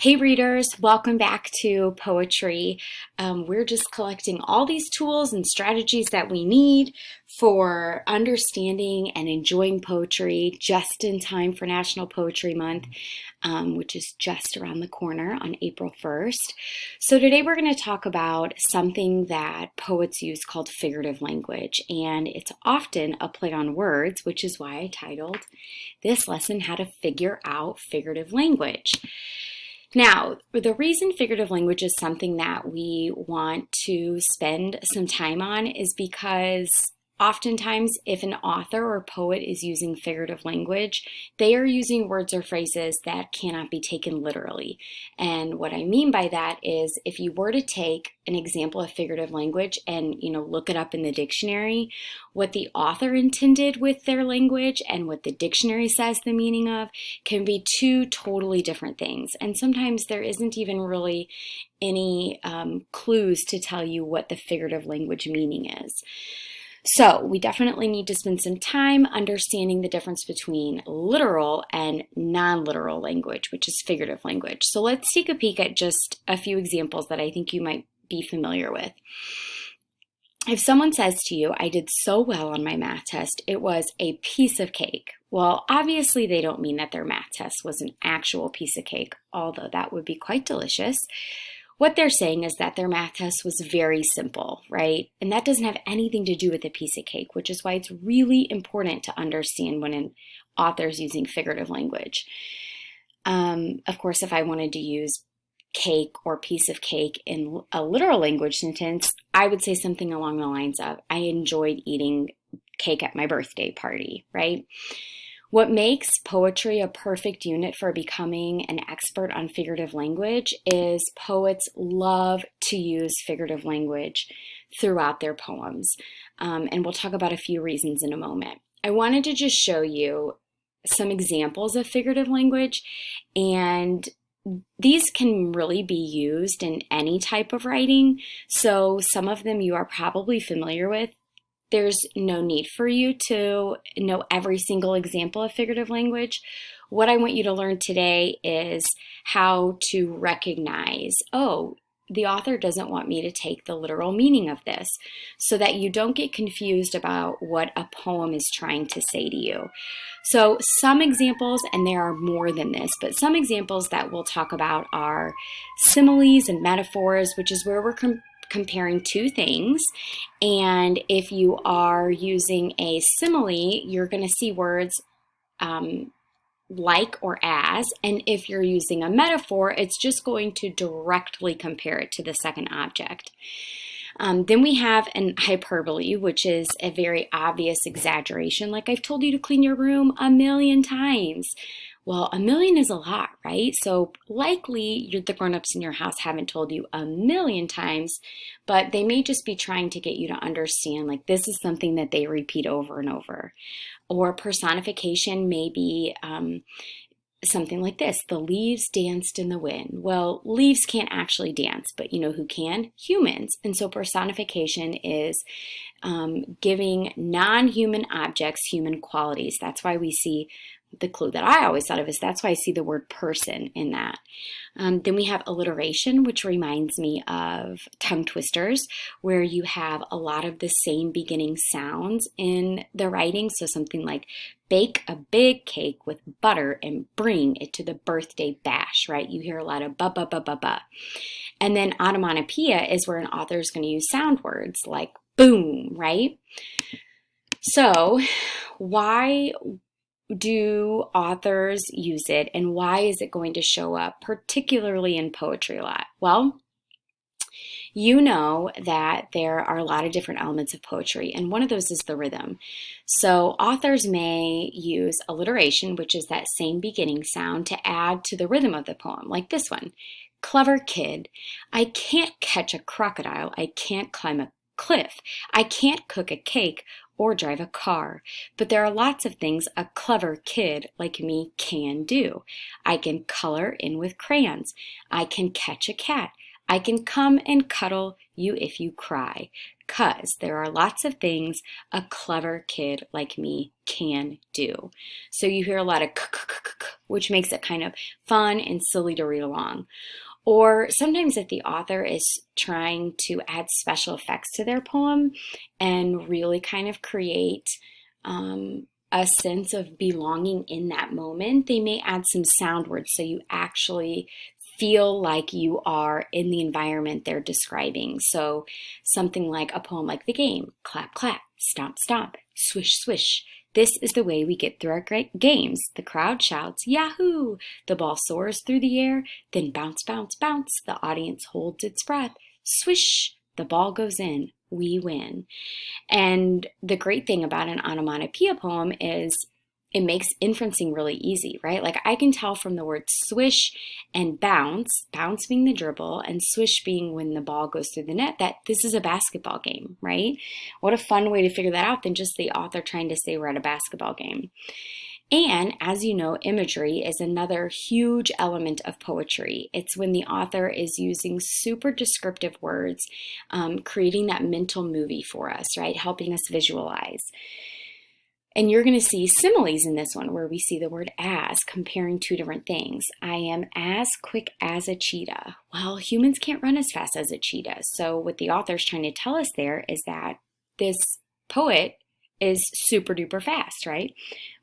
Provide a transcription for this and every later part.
Hey readers, welcome back to Poetry. We're just collecting all these tools and strategies that we need for understanding and enjoying poetry just in time for National Poetry Month, which is just around the corner on April 1st. So today we're going to talk about something that poets use called figurative language, and it's often a play on words, which is why I titled this lesson How to Figure Out Figurative Language. Now, the reason figurative language is something that we want to spend some time on is because oftentimes if an author or poet is using figurative language, they are using words or phrases that cannot be taken literally. And what I mean by that is if you were to take an example of figurative language and look it up in the dictionary, what the author intended with their language and what the dictionary says the meaning of can be two totally different things. And sometimes there isn't even really any clues to tell you what the figurative language meaning is. So we definitely need to spend some time understanding the difference between literal and non-literal language, which is figurative language. So let's take a peek at just a few examples that I think you might be familiar with. If someone says to you, "I did so well on my math test, it was a piece of cake." Well, obviously they don't mean that their math test was an actual piece of cake, although that would be quite delicious. What they're saying is that their math test was very simple, right? And that doesn't have anything to do with a piece of cake, which is why it's really important to understand when an author is using figurative language. Of course, if I wanted to use cake or piece of cake in a literal language sentence, I would say something along the lines of, "I enjoyed eating cake at my birthday party," right? What makes poetry a perfect unit for becoming an expert on figurative language is poets love to use figurative language throughout their poems. And we'll talk about a few reasons in a moment. I wanted to just show you some examples of figurative language, and these can really be used in any type of writing. So some of them you are probably familiar with. There's no need for you to know every single example of figurative language. What I want you to learn today is how to recognize, oh, the author doesn't want me to take the literal meaning of this, so that you don't get confused about what a poem is trying to say to you. So some examples, and there are more than this, but some examples that we'll talk about are similes and metaphors, which is where we're comparing two things. And if you are using a simile, you're going to see words like or as. And if you're using a metaphor, it's just going to directly compare it to the second object. Then we have an hyperbole, which is a very obvious exaggeration. Like, "I've told you to clean your room 1,000,000 times. Well, 1,000,000 is a lot, right? So likely the grown-ups in your house haven't told you 1,000,000 times, but they may just be trying to get you to understand, like, this is something that they repeat over and over. Or personification may be something like this: "The leaves danced in the wind." Well, leaves can't actually dance, but you know who can? Humans. And so personification is giving non-human objects human qualities. That's why we see the clue that I always thought of is that's why I see the word person in that. Then we have alliteration, which reminds me of tongue twisters, where you have a lot of the same beginning sounds in the writing. So something like "bake a big cake with butter and bring it to the birthday bash," right? You hear a lot of ba ba ba ba ba. And then onomatopoeia is where an author is going to use sound words like boom, right? So why do authors use it, and why is it going to show up particularly in poetry a lot? Well, you know that there are a lot of different elements of poetry, and one of those is the rhythm. So authors may use alliteration, which is that same beginning sound, to add to the rhythm of the poem, like this one. "Clever kid, I can't catch a crocodile, I can't climb a cliff, I can't cook a cake or drive a car, but there are lots of things a clever kid like me can do. I can color in with crayons, I can catch a cat, I can come and cuddle you if you cry, 'cause there are lots of things a clever kid like me can do." So you hear a lot of k, k, k, k, k, which makes it kind of fun and silly to read along. Or sometimes if the author is trying to add special effects to their poem and really kind of create a sense of belonging in that moment, they may add some sound words so you actually feel like you are in the environment they're describing. So something like a poem like The Game, clap, clap, stomp, stomp, swish, swish. This is the way we get through our games. The crowd shouts, Yahoo! The ball soars through the air, then bounce, bounce, bounce. The audience holds its breath. Swish! The ball goes in. We win. And the great thing about an onomatopoeia poem is it makes inferencing really easy, right? Like I can tell from the words swish and bounce, bounce being the dribble and swish being when the ball goes through the net, that this is a basketball game, right? What a fun way to figure that out than just the author trying to say we're at a basketball game. And as you know, imagery is another huge element of poetry. It's when the author is using super descriptive words, creating that mental movie for us, right? Helping us visualize. And you're going to see similes in this one where we see the word as, comparing two different things. I am as quick as a cheetah. Well, humans can't run as fast as a cheetah. So what the author's trying to tell us there is that this poet is super duper fast, right?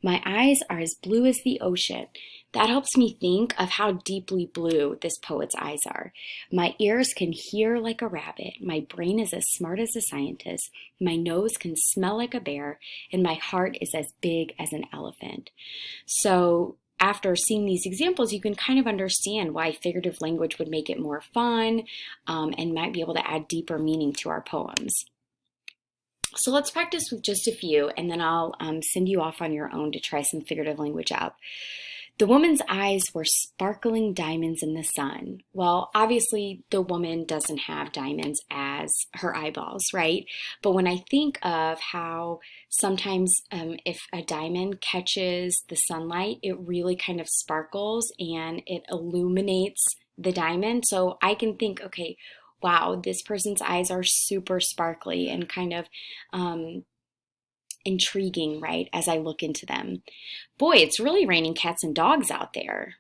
My eyes are as blue as the ocean. That helps me think of how deeply blue this poet's eyes are. My ears can hear like a rabbit. My brain is as smart as a scientist. My nose can smell like a bear. And my heart is as big as an elephant. So after seeing these examples, you can kind of understand why figurative language would make it more fun and might be able to add deeper meaning to our poems. So let's practice with just a few, and then I'll send you off on your own to try some figurative language out. The woman's eyes were sparkling diamonds in the sun. Well, obviously, the woman doesn't have diamonds as her eyeballs, right? But when I think of how sometimes if a diamond catches the sunlight, it really kind of sparkles and it illuminates the diamond. So I can think, okay, wow, this person's eyes are super sparkly and kind of intriguing, right, as I look into them. Boy, it's really raining cats and dogs out there.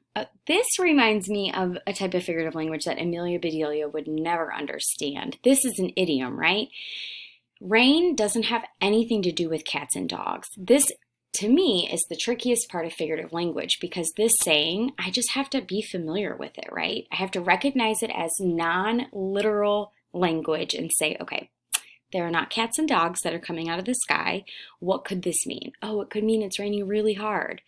This reminds me of a type of figurative language that Amelia Bedelia would never understand. This is an idiom, right? Rain doesn't have anything to do with cats and dogs. This, to me, is the trickiest part of figurative language because this saying, I just have to be familiar with it, right? I have to recognize it as non-literal language and say, okay, there are not cats and dogs that are coming out of the sky. What could this mean? Oh, it could mean it's raining really hard.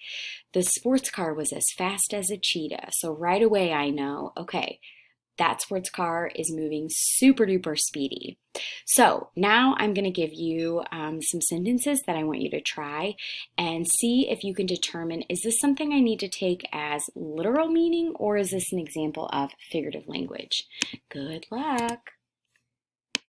The sports car was as fast as a cheetah. So right away I know, okay, that sports car is moving super duper speedy. So now I'm going to give you some sentences that I want you to try and see if you can determine, is this something I need to take as literal meaning or is this an example of figurative language? Good luck.